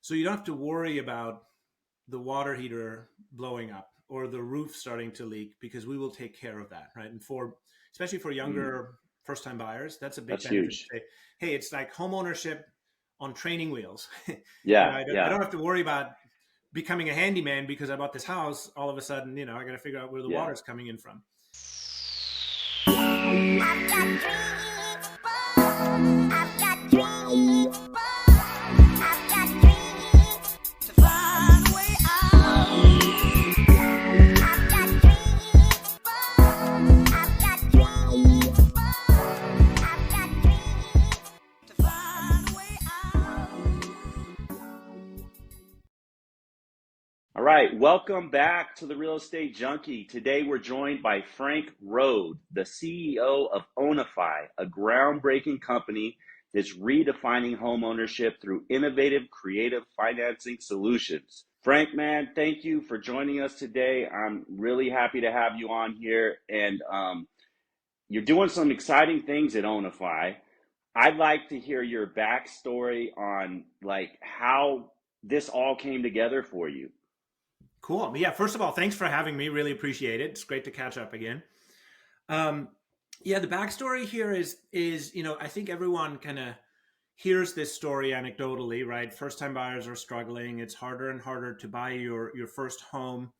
So you don't have to worry about the water heater blowing up or the roof starting to leak, because we will take care of that, right? And especially for younger first-time buyers, that's a big That's benefit to huge. say, hey, it's like home ownership on training wheels. Yeah, I yeah, don't have to worry about becoming a handyman because I bought this house. All of a sudden, I got to figure out where the yeah. water's coming in from. I've got dreams, I've got dreams, I've got dreams to find a way out. I've got dreams, I've got dreams, I've got dreams to find a way out. All right, welcome back to the Real Estate Junkie. Today we're joined by Frank Rohde, the CEO of Onify, a groundbreaking company that's redefining homeownership through innovative, creative financing solutions. Frank, man, thank you for joining us today. I'm really happy to have you on here, and you're doing some exciting things at Onify. I'd like to hear your backstory on like how this all came together for you. Cool. Yeah. First of all, thanks for having me. Really appreciate it. It's great to catch up again. Yeah, the backstory here is I think everyone kind of hears this story anecdotally, right? First-time buyers are struggling. It's harder and harder to buy your first home.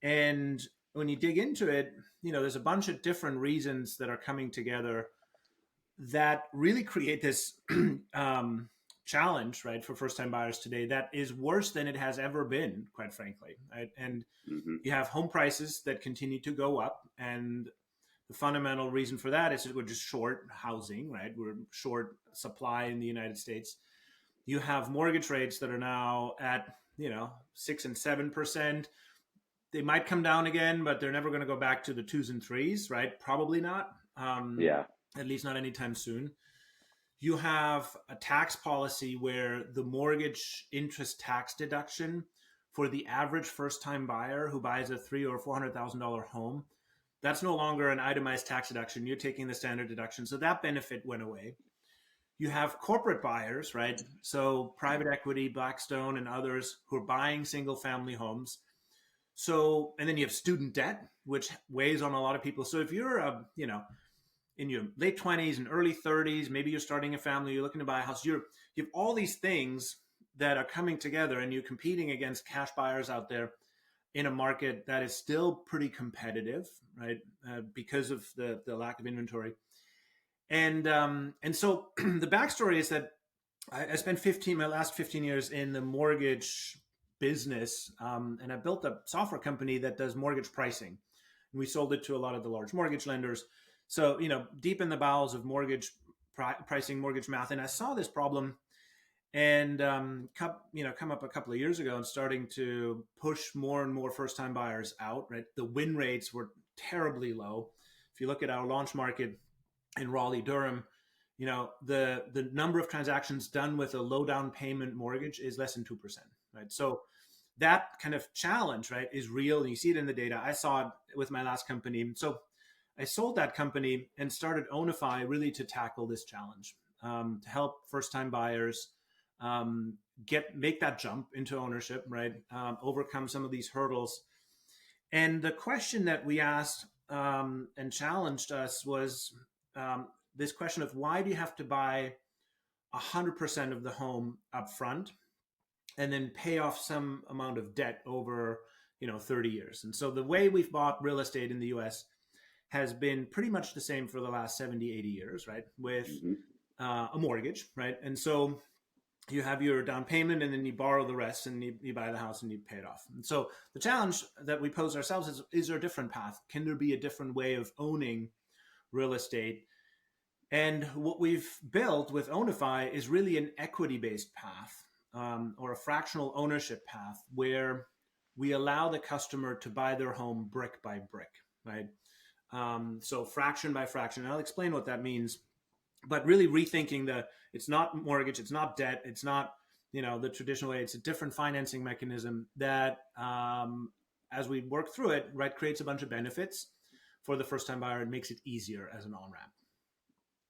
And when you dig into it, there's a bunch of different reasons that are coming together that really create this challenge, right, for first-time buyers today that is worse than it has ever been, quite frankly. Right? And you have home prices that continue to go up, and the fundamental reason for that is that we're just short housing, right? We're short supply in the United States. You have mortgage rates that are now at 6 and 7%. They might come down again, but they're never going to go back to the 2s and 3s, right? Probably not. Yeah. At least not anytime soon. You have a tax policy where the mortgage interest tax deduction for the average first-time buyer who buys a $300,000 or $400,000 home, that's no longer an itemized tax deduction. You're taking the standard deduction. So that benefit went away. You have corporate buyers, right? So private equity, Blackstone, and others who are buying single-family homes. So, and then you have student debt, which weighs on a lot of people. So if you're in your late 20s and early 30s, maybe you're starting a family, you're looking to buy a house, you have all these things that are coming together, and you're competing against cash buyers out there in a market that is still pretty competitive, right? Because of the lack of inventory. And so the backstory is that I spent my last 15 years in the mortgage business, and I built a software company that does mortgage pricing. And we sold it to a lot of the large mortgage lenders. So, deep in the bowels of mortgage pricing, mortgage math. And I saw this problem and, come up a couple of years ago and starting to push more and more first-time buyers out, right? The win rates were terribly low. If you look at our launch market in Raleigh-Durham, the number of transactions done with a low down payment mortgage is less than 2%, right? So that kind of challenge, right, is real. And you see it in the data. I saw it with my last company. So I sold that company and started Onify really to tackle this challenge, to help first-time buyers make that jump into ownership, right? Overcome some of these hurdles. And the question that we asked and challenged us was this question of, why do you have to buy 100% of the home up front and then pay off some amount of debt over 30 years? And so the way we've bought real estate in the US has been pretty much the same for the last 70, 80 years, right? With a mortgage, right? And so you have your down payment and then you borrow the rest and you buy the house and you pay it off. And so the challenge that we pose ourselves is there a different path? Can there be a different way of owning real estate? And what we've built with Onify is really an equity-based path, or a fractional ownership path, where we allow the customer to buy their home brick by brick, right? So fraction by fraction. And I'll explain what that means, but really rethinking it's not mortgage, it's not debt, it's not, the traditional way. It's a different financing mechanism that, as we work through it, right, creates a bunch of benefits for the first-time buyer and makes it easier as an on-ramp.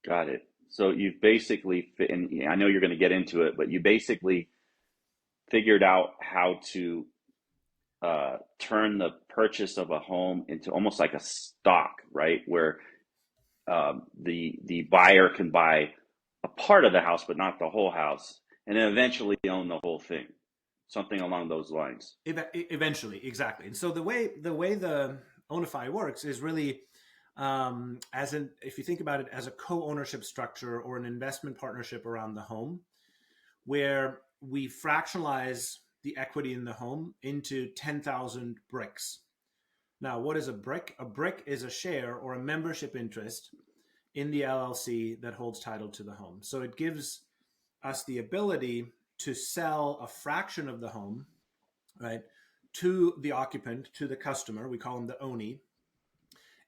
Got it. So you've basically, and I know you're going to get into it, but you basically figured out how to turn the purchase of a home into almost like a stock, right? Where the buyer can buy a part of the house, but not the whole house, and then eventually own the whole thing, something along those lines. Eventually, exactly. And so the way the Onify works is really if you think about it as a co-ownership structure or an investment partnership around the home, where we fractionalize the equity in the home into 10,000 bricks. Now, what is a brick? A brick is a share or a membership interest in the LLC that holds title to the home. So it gives us the ability to sell a fraction of the home, right, to the occupant, to the customer. We call them the ONI.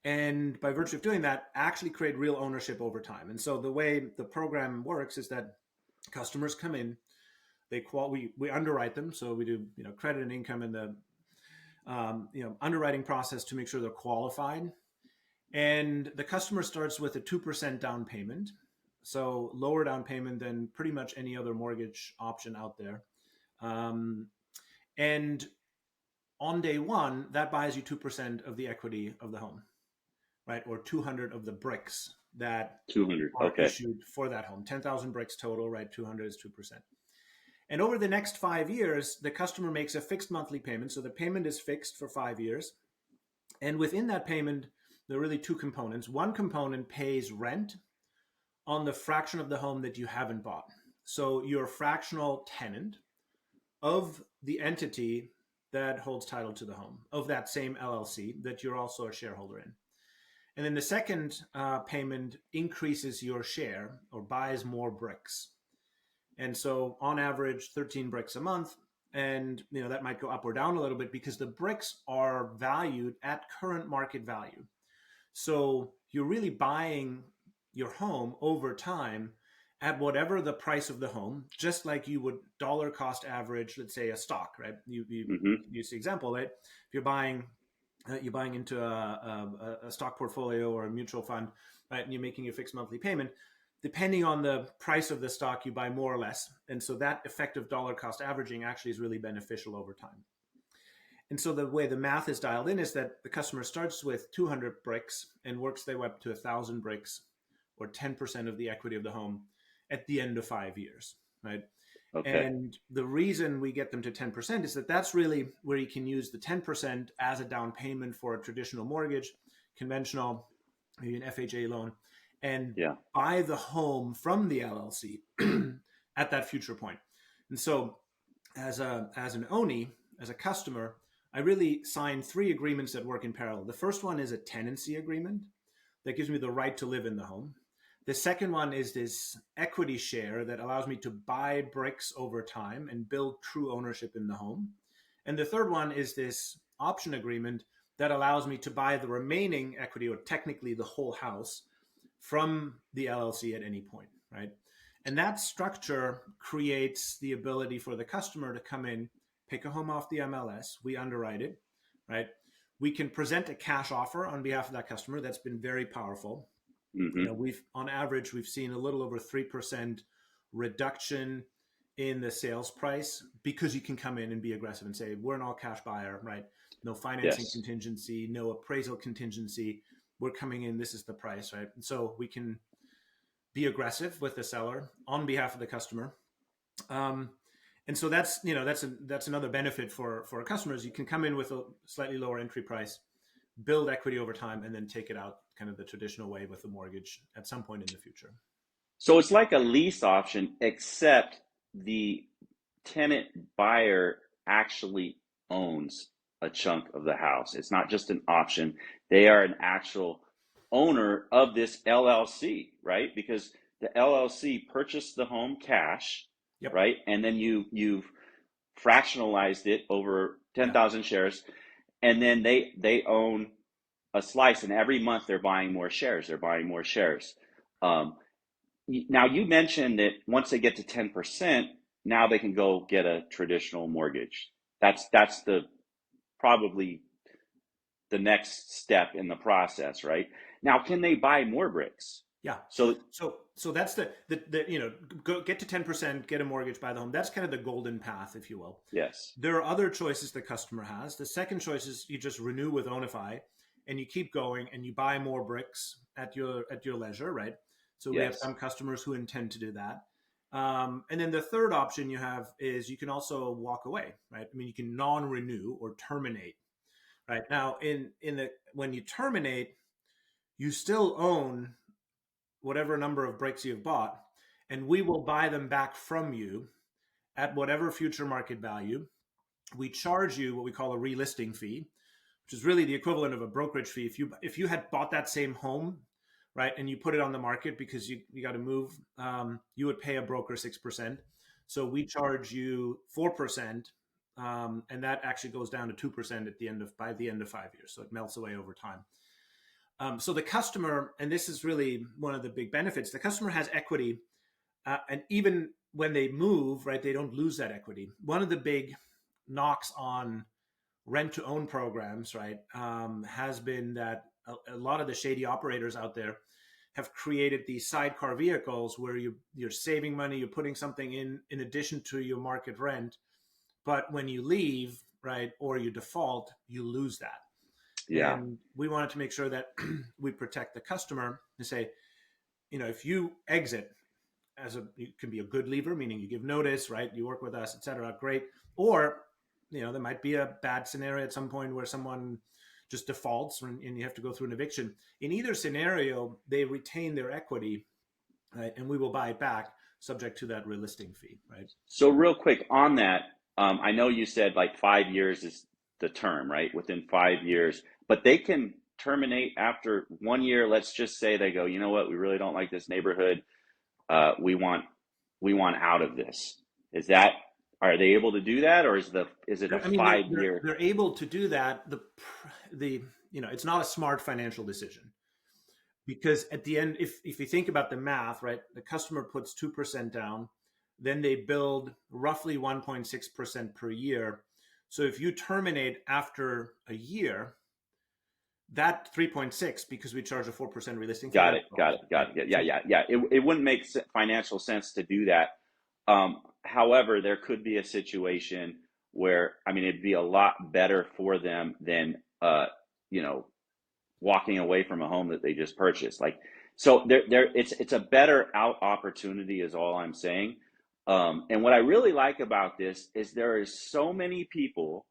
And by virtue of doing that, actually create real ownership over time. And so the way the program works is that customers come in, we underwrite them. So we do credit and income in the underwriting process to make sure they're qualified. And the customer starts with a 2% down payment. So lower down payment than pretty much any other mortgage option out there. And on day one, that buys you 2% of the equity of the home, right? Or 200 of the bricks that 200, are okay. issued for that home. 10,000 bricks total, right? 200 is 2%. And over the next 5 years, the customer makes a fixed monthly payment. So the payment is fixed for 5 years. And within that payment, there are really two components. One component pays rent on the fraction of the home that you haven't bought. So you're a fractional tenant of the entity that holds title to the home, of that same LLC that you're also a shareholder in. And then the second payment increases your share or buys more bricks. And so on average, 13 bricks a month. And that might go up or down a little bit because the bricks are valued at current market value. So you're really buying your home over time at whatever the price of the home, just like you would dollar cost average, let's say a stock, right? You use the example, right? If you're buying into a stock portfolio or a mutual fund, right? And you're making a fixed monthly payment, depending on the price of the stock, you buy more or less. And so that effective dollar cost averaging actually is really beneficial over time. And so the way the math is dialed in is that the customer starts with 200 bricks and works their way up to 1,000 bricks or 10% of the equity of the home at the end of 5 years, right? Okay. And the reason we get them to 10% is that that's really where you can use the 10% as a down payment for a traditional mortgage, conventional, maybe an FHA loan, and buy the home from the LLC at that future point. And so as an ONI, as a customer, I really sign 3 agreements that work in parallel. The first one is a tenancy agreement that gives me the right to live in the home. The second one is this equity share that allows me to buy bricks over time and build true ownership in the home. And the third one is this option agreement that allows me to buy the remaining equity, or technically the whole house, from the LLC at any point, right? And that structure creates the ability for the customer to come in, pick a home off the MLS, we underwrite it, right? We can present a cash offer on behalf of that customer. That's been very powerful. We've on average, we've seen a little over 3% reduction in the sales price because you can come in and be aggressive and say, we're an all cash buyer, right? No financing contingency, no appraisal contingency. We're coming in, this is the price, right? And so we can be aggressive with the seller on behalf of the customer. And so that's another benefit for our customers. You can come in with a slightly lower entry price, build equity over time, and then take it out kind of the traditional way with the mortgage at some point in the future. So it's like a lease option, except the tenant buyer actually owns a chunk of the house. It's not just an option. They are an actual owner of this LLC, right? Because the LLC purchased the home cash, right? And then you've fractionalized it over 10,000 shares, and then they own a slice, and every month they're buying more shares. Now you mentioned that once they get to 10%, now they can go get a traditional mortgage. That's probably the next step in the process, right? Now, can they buy more bricks? Yeah. So So that's the go get to 10%, get a mortgage, buy the home. That's kind of the golden path, if you will. yes, There are other choices the customer has. The second choice is you just renew with Onify and you keep going and you buy more bricks at your leisure, right? So we have yes, some customers who intend to do that. And then the third option you have is you can also walk away, right? I mean, you can non-renew or terminate, right? Now, when you terminate, you still own whatever number of bricks you've bought, and we will buy them back from you at whatever future market value. We charge you what we call a relisting fee, which is really the equivalent of a brokerage fee. If you had bought that same home, right, and you put it on the market because you got to move, you would pay a broker 6%. So we charge you 4%, and that actually goes down to 2% by the end of 5 years. So it melts away over time. So the customer, and this is really one of the big benefits, the customer has equity, and even when they move, right, they don't lose that equity. One of the big knocks on rent to own programs, right, has been that a lot of the shady operators out there have created these sidecar vehicles where you're saving money, you're putting something in addition to your market rent, but when you leave, right, or you default, you lose that. yeah, And we wanted to make sure that we protect the customer and say, if you exit it can be a good leaver, meaning you give notice, right? You work with us, et cetera. Great. Or, there might be a bad scenario at some point where someone just defaults and you have to go through an eviction. In either scenario, they retain their equity, right? And we will buy it back subject to that relisting fee, right? So real quick on that, I know you said like 5 years is the term, right? Within 5 years, but they can terminate after 1 year. Let's just say they go, you know what, we really don't like this neighborhood. We want out of this. Are they able to do that, or is it a I mean, 5 year? they're able to do that. It's not a smart financial decision. Because at the end, if you think about the math, right, the customer puts 2% down, then they build roughly 1.6% per year. So if you terminate after a year, that 3.6, because we charge a 4% relisting fee. Got it. Yeah. It wouldn't make financial sense to do that. However, there could be a situation where, I mean, it'd be a lot better for them than, walking away from a home that they just purchased. So it's a better out opportunity is all I'm saying. And what I really like about this is there is so many people,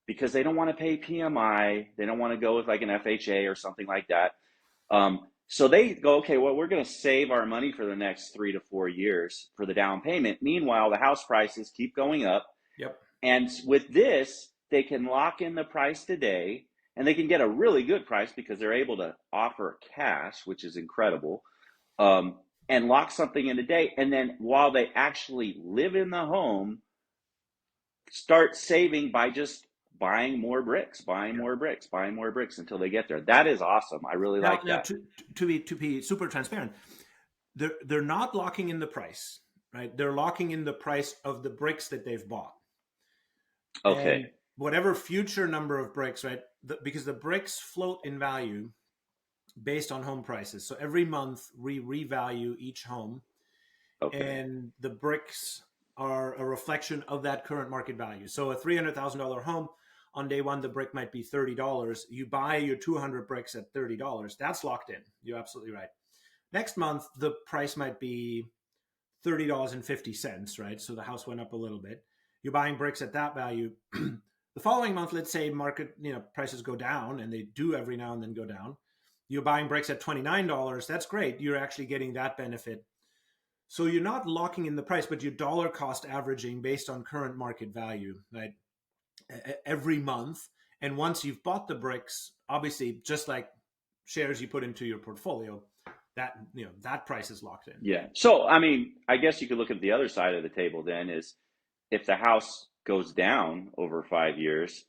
because they don't want to pay PMI, they don't want to go with like an FHA or something like that. So they go, okay, well, we're going to save our money for the next 3 to 4 years for the down payment. Meanwhile, the house prices keep going up. Yep. And with this, they can lock in the price today, and they can get a really good price because they're able to offer cash, which is incredible, and lock something in today. And then while they actually live in the home, start saving by just buying more bricks until they get there. That is awesome. I really like that. To be super transparent, they're not locking in the price, right? They're locking in the price of the bricks that they've bought. Okay. And whatever future number of bricks, right? Because the bricks float in value based on home prices. So every month we revalue each home, and the bricks are a reflection of that current market value. So a $300,000 home, on day one, the brick might be $30. You buy your 200 bricks at $30. That's locked in. You're absolutely right. Next month, the price might be $30.50, right? So the house went up a little bit. You're buying bricks at that value. The following month, let's say market, prices go down, and they do every now and then go down. You're buying bricks at $29. That's great. You're actually getting that benefit. So you're not locking in the price, but you're dollar cost averaging based on current market value, right? Every month. And once you've bought the bricks, obviously, just like shares you put into your portfolio, that price is locked in. Yeah. So, I mean, I guess you could look at the other side of the table then is if the house goes down over 5 years,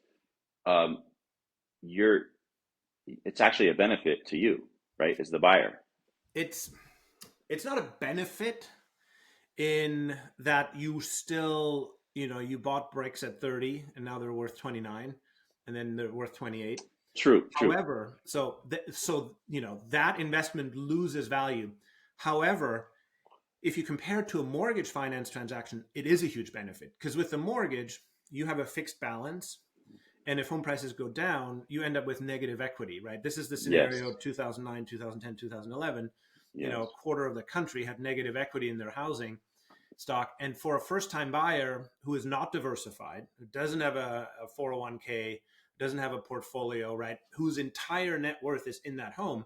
it's actually a benefit to you, right? As the buyer. It's not a benefit in that you still, you bought bricks at 30 and now they're worth 29 and then they're worth 28. True. However, that investment loses value. However, if you compare it to a mortgage finance transaction, it is a huge benefit, because with the mortgage, you have a fixed balance. And if home prices go down, you end up with negative equity, right? This is the scenario of 2009, 2010, 2011. Yes. A quarter of the country had negative equity in their housing stock. And for a first-time buyer who is not diversified, who doesn't have a 401k, doesn't have a portfolio, right, whose entire net worth is in that home,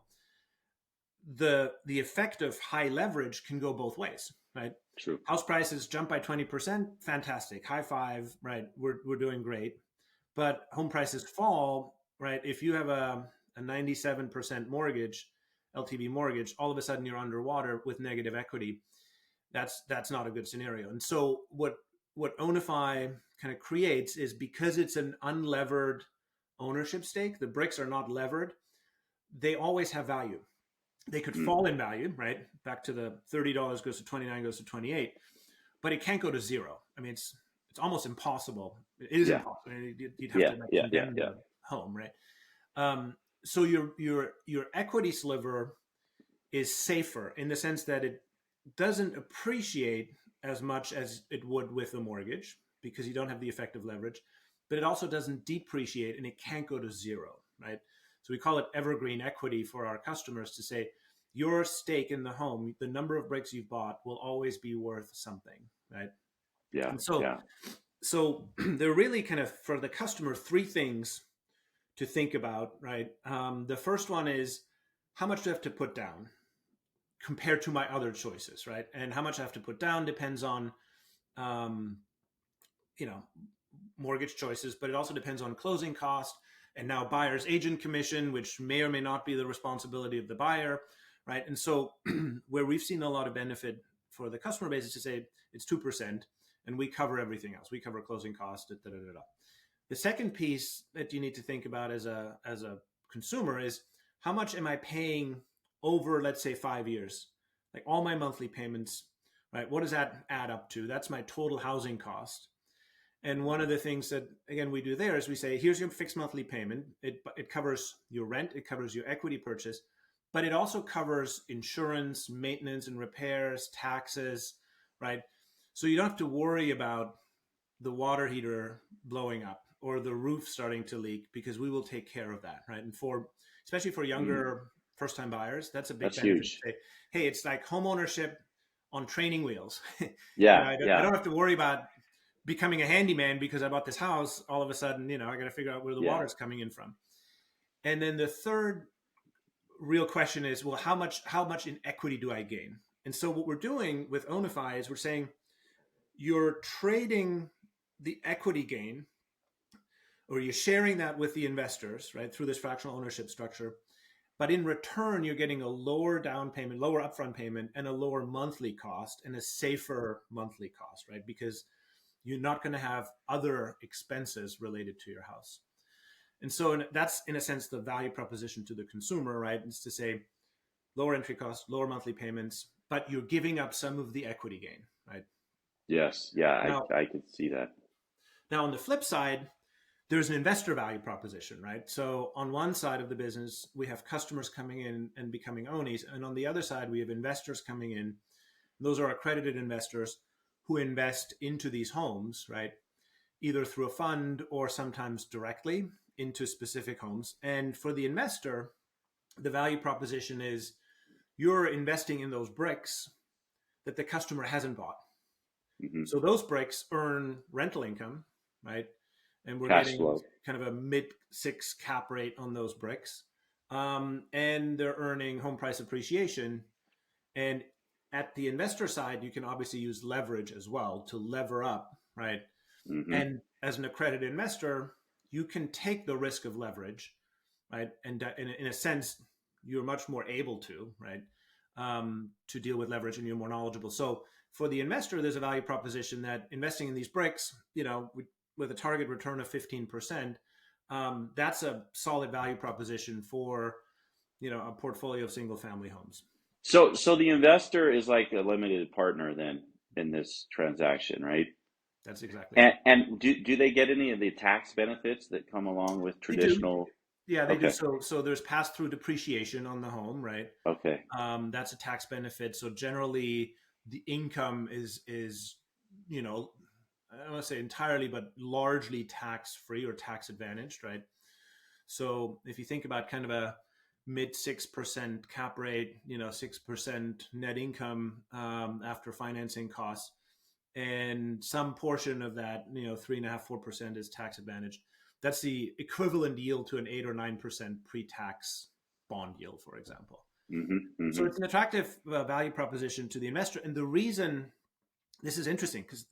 the effect of high leverage can go both ways, right? True. House prices jump by 20%, fantastic, high five, right? We're doing great. But home prices fall, right? If you have a 97% mortgage, LTV mortgage, all of a sudden you're underwater with negative equity. That's not a good scenario. And so what Onify kind of creates is, because it's an unlevered ownership stake, the bricks are not levered, they always have value. They could fall in value, right? Back to the $30 goes to 29, goes to 28, but it can't go to zero. I mean, it's almost impossible. It is impossible. You'd have to condemn the home, right? So your equity sliver is safer in the sense that it doesn't appreciate as much as it would with a mortgage, because you don't have the effect of leverage, but it also doesn't depreciate, and it can't go to zero, right? So we call it evergreen equity for our customers, to say your stake in the home, the number of bricks you've bought, will always be worth something, right? Yeah. And so there are really, kind of, for the customer, three things to think about, right? The first one is, how much do I have to put down compared to my other choices, right? And how much I have to put down depends on, mortgage choices, but it also depends on closing cost, and now buyer's agent commission, which may or may not be the responsibility of the buyer, right? And so where we've seen a lot of benefit for the customer base is to say it's 2%, and we cover everything else. We cover closing costs, da, da, da, da. The second piece that you need to think about as a consumer is, how much am I paying over, let's say, 5 years? Like all my monthly payments, right? What does that add up to? That's my total housing cost. And one of the things that, again, we do there is we say, here's your fixed monthly payment. It covers your rent, it covers your equity purchase, but it also covers insurance, maintenance and repairs, taxes, right? So you don't have to worry about the water heater blowing up or the roof starting to leak, because we will take care of that, right? And especially for younger first-time buyers, that's a big benefit. Huge. Hey, it's like home ownership on training wheels. I don't have to worry about becoming a handyman because I bought this house. All of a sudden, I got to figure out where the water's coming in from. And then the third real question is, well, how much in equity do I gain? And so what we're doing with Onify is we're saying, you're trading the equity gain, or you're sharing that with the investors, right, through this fractional ownership structure. But in return, you're getting a lower down payment, lower upfront payment, and a lower monthly cost, and a safer monthly cost, right? Because you're not going to have other expenses related to your house. And so that's, in a sense, the value proposition to the consumer, right? It's to say lower entry costs, lower monthly payments, but you're giving up some of the equity gain, right? Yes. Yeah, I could see that. Now, on the flip side, there's an investor value proposition, right? So on one side of the business, we have customers coming in and becoming Onis. And on the other side, we have investors coming in. Those are accredited investors who invest into these homes, right? Either through a fund or sometimes directly into specific homes. And for the investor, the value proposition is, you're investing in those bricks that the customer hasn't bought. Mm-hmm. So those bricks earn rental income, right? And we're Cash getting flow. kind of a mid-6 cap rate on those bricks. And they're earning home price appreciation. And at the investor side, you can obviously use leverage as well to lever up, right? Mm-hmm. And as an accredited investor, you can take the risk of leverage, right? And in a sense, you're much more able to, right, to deal with leverage, and you're more knowledgeable. So for the investor, there's a value proposition that investing in these bricks, with a target return of 15%, that's a solid value proposition for, a portfolio of single family homes. So the investor is like a limited partner then in this transaction, right? That's exactly. And do they get any of the tax benefits that come along with traditional? Yeah, they do. Okay. So there's pass-through depreciation on the home, right? Okay. That's a tax benefit. So generally, the income is you know, I don't want to say entirely, but largely tax-free or tax advantaged, right? So if you think about kind of a mid 6% cap rate, 6% net income after financing costs, and some portion of that, 3.5-4% is tax advantaged. That's the equivalent yield to an 8 or 9% pre-tax bond yield, for example. So it's an attractive value proposition to the investor. And the reason this is interesting, because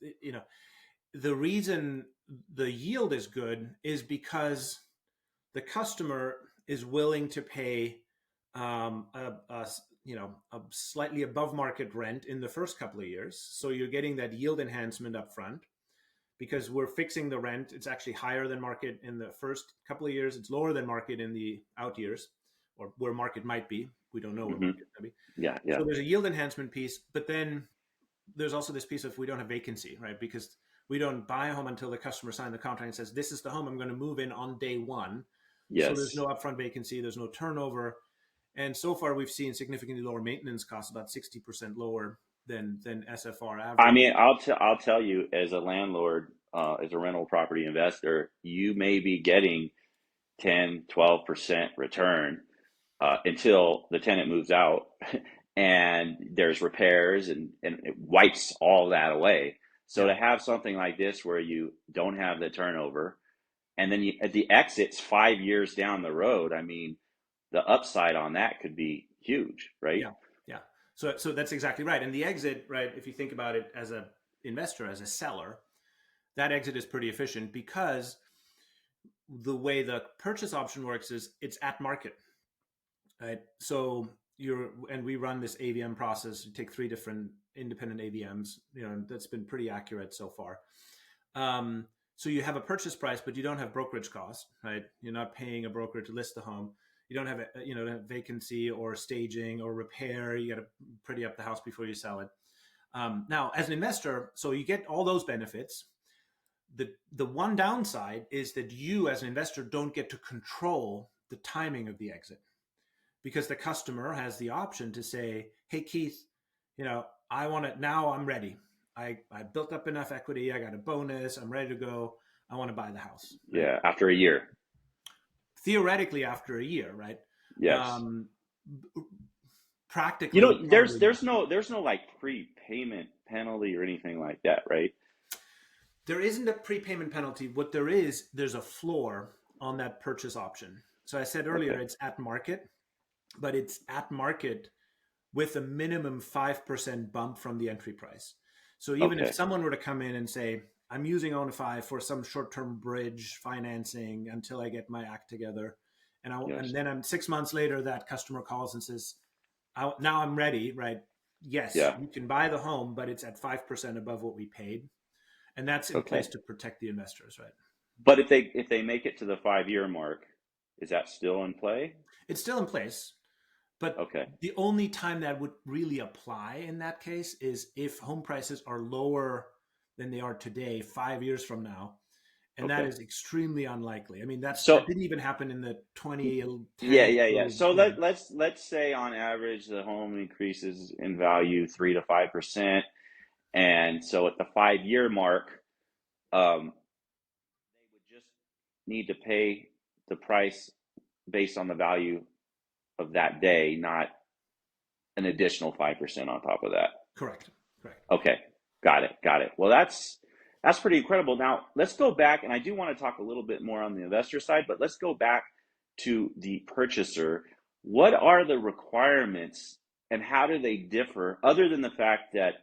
the reason the yield is good is because the customer is willing to pay a slightly above market rent in the first couple of years. So you're getting that yield enhancement up front because we're fixing the rent. It's actually higher than market in the first couple of years. It's lower than market in the out years, or where market might be. We don't know where market might be. Yeah. Yeah. So there's a yield enhancement piece, but then there's also this piece of we don't have vacancy, right? Because we don't buy a home until the customer signs the contract and says, this is the home I'm going to move in on day one. So there's Yes. no upfront vacancy, there's no turnover. And so far we've seen significantly lower maintenance costs, about 60% lower than SFR average. I mean, I'll tell you, as a landlord, as a rental property investor, you may be getting 10-12% return until the tenant moves out and there's repairs and it wipes all that away. So to have something like this where you don't have the turnover, and then at the exits 5 years down the road, I mean, the upside on that could be huge, right? Yeah. So that's exactly right. And the exit, right, if you think about it as an investor, as a seller, that exit is pretty efficient because the way the purchase option works is it's at market, right? So we run this AVM process. You take 3 different independent AVMs, that's been pretty accurate so far. So you have a purchase price, but you don't have brokerage costs, right? You're not paying a broker to list the home. You don't have vacancy or staging or repair. You got to pretty up the house before you sell it. Now, as an investor, so you get all those benefits. The one downside is that you, as an investor, don't get to control the timing of the exit, because the customer has the option to say, "Hey, Keith, I want it now. I'm ready. I built up enough equity. I got a bonus. I'm ready to go. I want to buy the house." Right? Yeah, after a year. Theoretically, after a year, right? Yes. Practically, there's no like prepayment penalty or anything like that, right? There isn't a prepayment penalty. What there is, there's a floor on that purchase option. So I said earlier, It's at market, but it's at market with a minimum 5% bump from the entry price. So even if someone were to come in and say, I'm using Onify for some short-term bridge financing until I get my act together, and then I'm 6 months later, that customer calls and says, now I'm ready, right? Yes, you can buy the home, but it's at 5% above what we paid. And that's in place to protect the investors, right? But if they make it to the 5-year mark, is that still in play? It's still in place. But the only time that would really apply in that case is if home prices are lower than they are today 5 years from now. And that is extremely unlikely. I mean, that didn't even happen in the 2010. Yeah. So let's say on average the home increases in value 3 to 5%. And so at the 5-year mark, they would just need to pay the price based on the value of that day, not an additional 5% on top of that. Correct. Okay. Got it. Well, that's pretty incredible. Now let's go back, and I do want to talk a little bit more on the investor side, but let's go back to the purchaser. What are the requirements and how do they differ, other than the fact that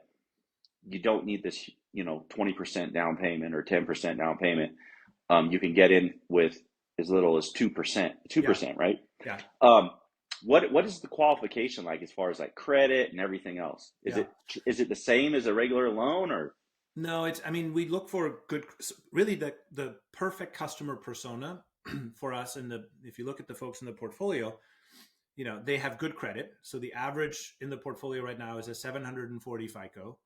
you don't need this, 20% down payment or 10% down payment? You can get in with as little as 2%, right? Yeah. What is the qualification like as far as like credit and everything else? Is it the same as a regular loan, or? No, we look for really the perfect customer persona for us. And if you look at the folks in the portfolio, they have good credit. So the average in the portfolio right now is a 740 FICO.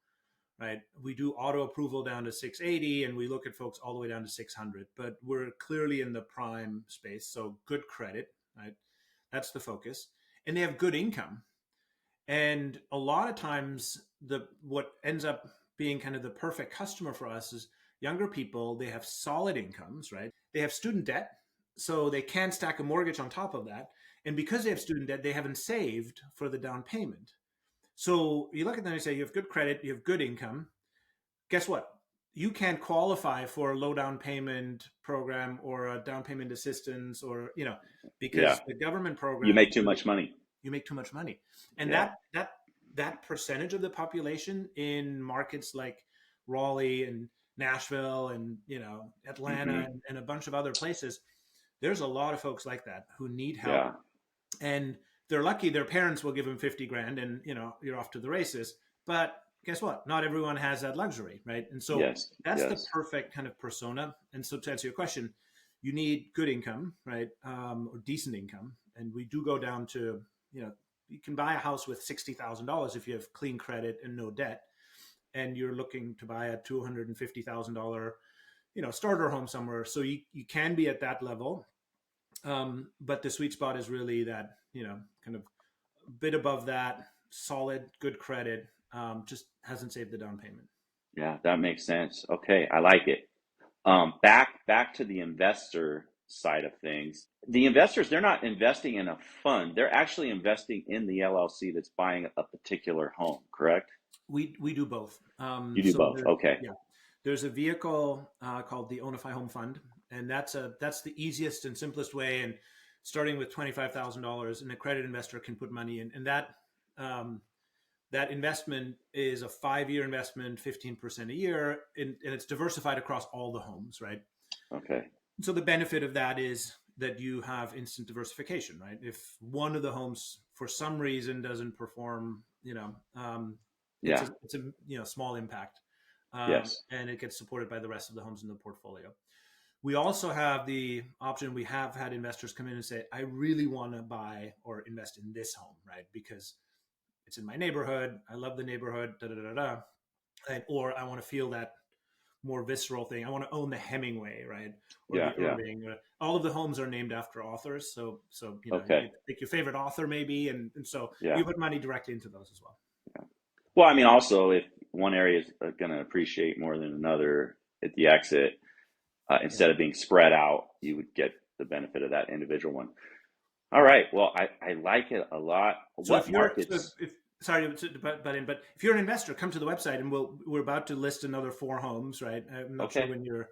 right? We do auto approval down to 680, and we look at folks all the way down to 600, but we're clearly in the prime space. So good credit, right? That's the focus. And they have good income. And a lot of times what ends up being kind of the perfect customer for us is younger people. They have solid incomes, right? They have student debt, so they can stack a mortgage on top of that. And because they have student debt, they haven't saved for the down payment. So you look at them and say, you have good credit, you have good income. Guess what? You can't qualify for a low down payment program or a down payment assistance, or, because the government program, you make too much money. You make too much money. And that percentage of the population in markets like Raleigh and Nashville and, Atlanta and a bunch of other places, there's a lot of folks like that who need help. Yeah. And they're lucky their parents will give them 50 grand and, you're off to the races. But guess what? Not everyone has that luxury, right? And so that's the perfect kind of persona. And so to answer your question, you need good income, right? Or decent income. And we do go down to, you can buy a house with $60,000 if you have clean credit and no debt, and you're looking to buy a $250,000, starter home somewhere. So you can be at that level. But the sweet spot is really that, kind of a bit above that, solid, good credit, just hasn't saved the down payment. Yeah, that makes sense. Okay, I like it. Back to the investor side of things. The investors, they're not investing in a fund. They're actually investing in the LLC that's buying a particular home, correct? We do both. You do both. Okay. Yeah. There's a vehicle called the Onify Home Fund, and that's the easiest and simplest way. And starting with $25,000, an accredited investor can put money in, and that investment is a 5-year investment, 15% a year, and it's diversified across all the homes, right? Okay. So the benefit of that is that you have instant diversification, right? If one of the homes for some reason doesn't perform, it's a small impact, and it gets supported by the rest of the homes in the portfolio. We also have the option. We have had investors come in and say, I really want to buy or invest in this home, right? Because it's in my neighborhood. I love the neighborhood, or I want to feel that more visceral thing. I want to own the Hemingway, right? Or the Irving. All of the homes are named after authors. So you pick your favorite author maybe. And so you put money directly into those as well. Yeah. Well, I mean, also if one area is going to appreciate more than another at the exit, instead of being spread out, you would get the benefit of that individual one. All right. Well, I like it a lot. So what markets? Sorry to butt in, but if you're an investor, come to the website, and we're about to list another 4 homes, right? I'm not sure when you're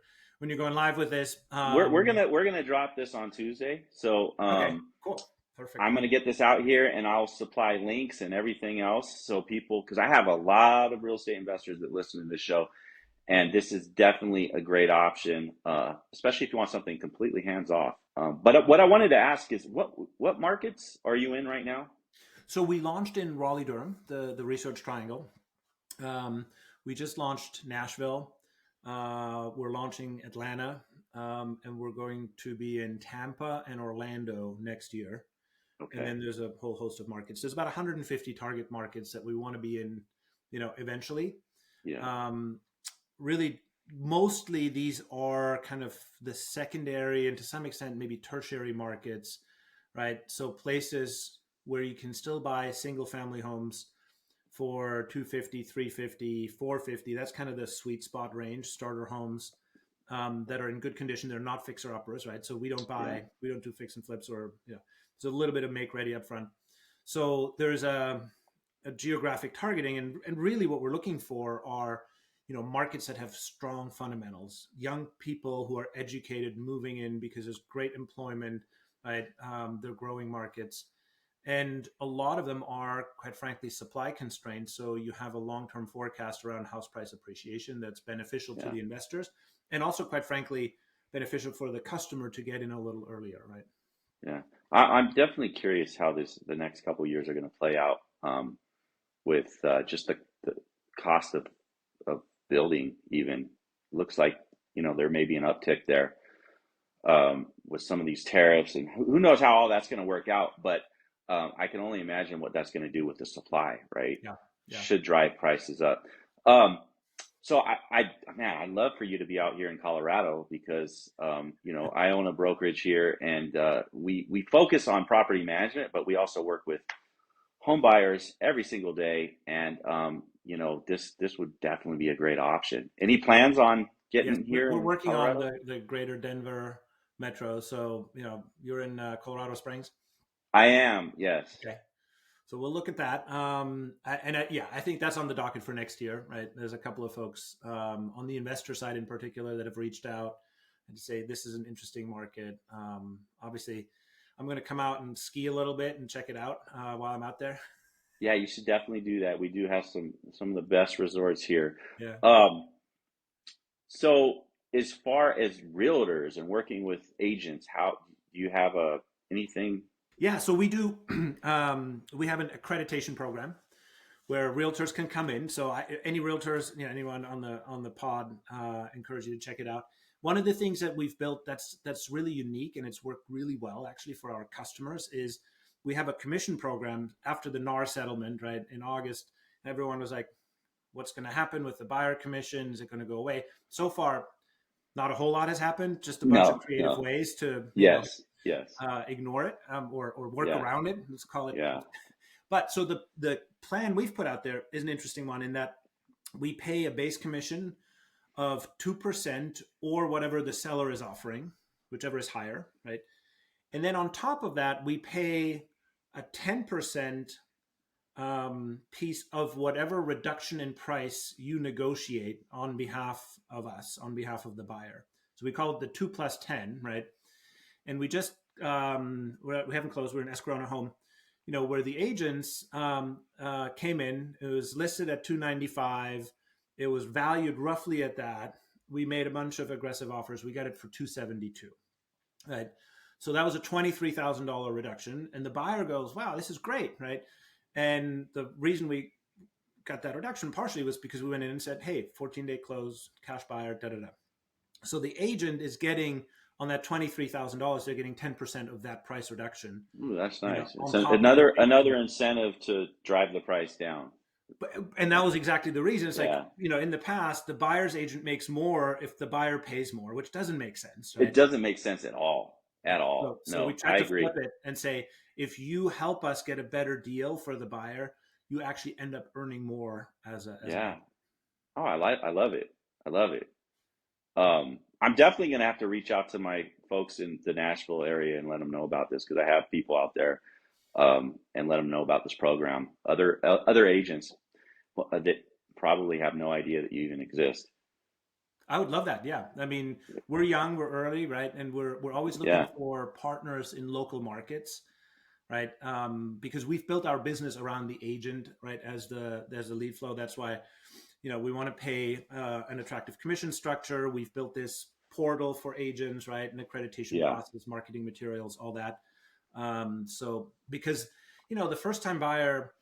going live with this. We're gonna drop this on Tuesday, so okay, cool, perfect. I'm gonna get this out here, and I'll supply links and everything else so people, because I have a lot of real estate investors that listen to this show, and this is definitely a great option, especially if you want something completely hands off. But what I wanted to ask is, what markets are you in right now? So we launched in Raleigh-Durham, the Research Triangle. We just launched Nashville. We're launching Atlanta, and we're going to be in Tampa and Orlando next year. Okay. And then there's a whole host of markets. There's about 150 target markets that we want to be in, eventually. Yeah. Really, mostly these are kind of the secondary and to some extent maybe tertiary markets, right? So places where you can still buy single family homes for $250,000, $350,000, $450,000. That's kind of the sweet spot range, starter homes that are in good condition. They're not fixer uppers, right? So we don't do fix and flips, or there's a little bit of make ready up front. So there's a geographic targeting, and really what we're looking for are markets that have strong fundamentals, young people who are educated moving in because there's great employment, right? They're growing markets. And a lot of them are, quite frankly, supply constrained. So you have a long-term forecast around house price appreciation that's beneficial to the investors, and also, quite frankly, beneficial for the customer to get in a little earlier, right? Yeah, I'm definitely curious how the next couple of years are going to play out with just the cost of building. Even looks like there may be an uptick there with some of these tariffs, and who knows how all that's going to work out, but I can only imagine what that's going to do with the supply, right? Yeah. Should drive prices up. So man, I'd love for you to be out here in Colorado because, I own a brokerage here, and we focus on property management, but we also work with home buyers every single day. And, this would definitely be a great option. Any plans on Yes, getting here we're in working on Colorado? the greater Denver metro. So, you're in Colorado Springs. I am, yes. Okay. So we'll look at that. Yeah, I think that's on the docket for next year, right? There's a couple of folks on the investor side in particular that have reached out and say this is an interesting market. Obviously, I'm going to come out and ski a little bit and check it out while I'm out there. Yeah, you should definitely do that. We do have some of the best resorts here. Yeah. Um, so as far as realtors and working with agents, how do you have anything? Yeah, so we do. We have an accreditation program where realtors can come in. So any realtors, anyone on the pod, encourage you to check it out. One of the things that we've built that's really unique and it's worked really well actually for our customers is we have a commission program after the NAR settlement, right, in August. Everyone was like, what's going to happen with the buyer commission? Is it going to go away? So far, not a whole lot has happened, just a bunch of No, creative no. ways to, Yes, yes. ignore it or work Yeah, around it. Let's call it. yeah. But so the plan we've put out there is an interesting one in that we pay a base commission of 2% or whatever the seller is offering, whichever is higher, right? And then on top of that, we pay a 10% piece of whatever reduction in price you negotiate on behalf of us, on behalf of the buyer. So we call it the 2 plus 10, right? And we just we haven't closed. We're in escrow on a home, where the agents came in. It was listed at 295. It was valued roughly at that. We made a bunch of aggressive offers. We got it for 272. Right. So that was a $23,000 reduction. And the buyer goes, wow, this is great. Right. And the reason we got that reduction partially was because we went in and said, hey, 14-day close, cash buyer, da, da, da. So the agent is getting on that $23,000, they're getting 10% of that price reduction. Ooh, that's nice. It's On top of another incentive to drive the price down. and that was exactly the reason. It's like, Yeah. in the past, the buyer's agent makes more if the buyer pays more, which doesn't make sense, right? It doesn't make sense at all. At Yeah. all. So we No, tried I to agree. flip it and say, if you help us get a better deal for the buyer, you actually end up earning more as an Yeah. agent. Oh, I love it. I love it. I'm definitely going to have to reach out to my folks in the Nashville area and let them know about this because I have people out there, and let them know about this program. Other agents that probably have no idea that you even exist. I would love that. Yeah. I mean, we're young, we're early, right? And we're always looking Yeah. for partners in local markets, right? Because we've built our business around the agent, right? As the lead flow. That's why, we want to pay an attractive commission structure. We've built this portal for agents, right? An accreditation Yeah. process, marketing materials, all that. So because, the first time buyer,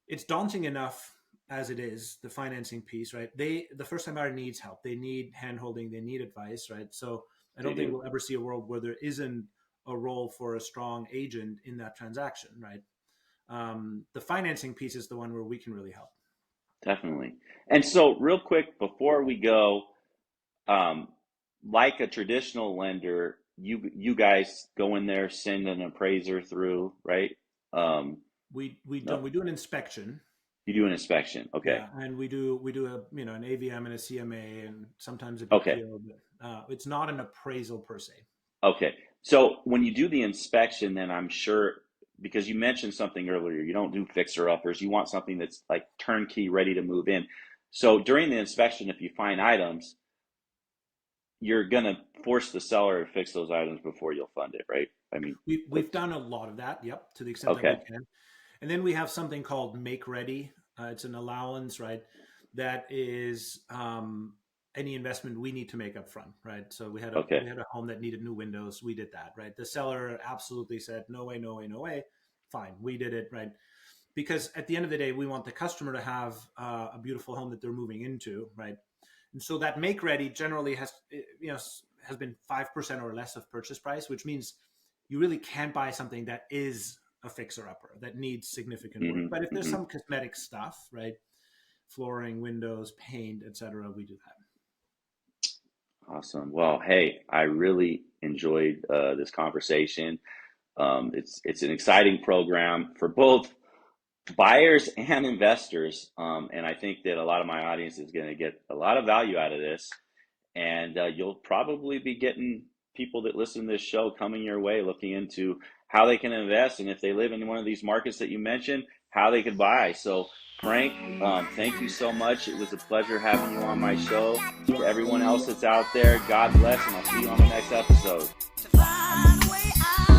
it's daunting enough as it is, the financing piece, right? The first time buyer needs help. They need handholding. They need advice, right? So I They don't think do. we'll ever see a world where there isn't a role for a strong agent in that transaction, right? The financing piece is the one where we can really help. Definitely. And so real quick before we go, um, like a traditional lender, you guys go in there, send an appraiser through, right? No, We do an inspection. you do an inspection. Okay. Yeah, and we do a an AVM and a CMA and sometimes a Okay. BPO, but it's not an appraisal per se. Okay. So when you do the inspection, then I'm sure, because you mentioned something earlier, you don't do fixer uppers. You want something that's like turnkey, ready to move in. So during the inspection, if you find items, you're gonna force the seller to fix those items before you'll fund it, right? I mean, We've done a lot of that, yep, to the extent that we okay. can. And then we have something called make ready. It's an allowance, right? That is any investment we need to make up front, right? So we had Okay. a home that needed new windows. We did that, right? The seller absolutely said, no way, no way, no way. Fine, we did it, right? Because at the end of the day, we want the customer to have a beautiful home that they're moving into, right? And so that make ready generally has been 5% or less of purchase price, which means you really can't buy something that is a fixer upper that needs significant work. Hmm. But if there's Hmm. some cosmetic stuff, right, flooring, windows, paint, etc. We do that. Awesome. Well, hey, I really enjoyed this conversation. It's an exciting program for both buyers and investors, and I think that a lot of my audience is going to get a lot of value out of this. And you'll probably be getting people that listen to this show coming your way, looking into how they can invest, and if they live in one of these markets that you mentioned, how they could buy. So, Frank, thank you so much. It was a pleasure having you on my show. To everyone else that's out there, God bless, and I'll see you on the next episode. To find a way out.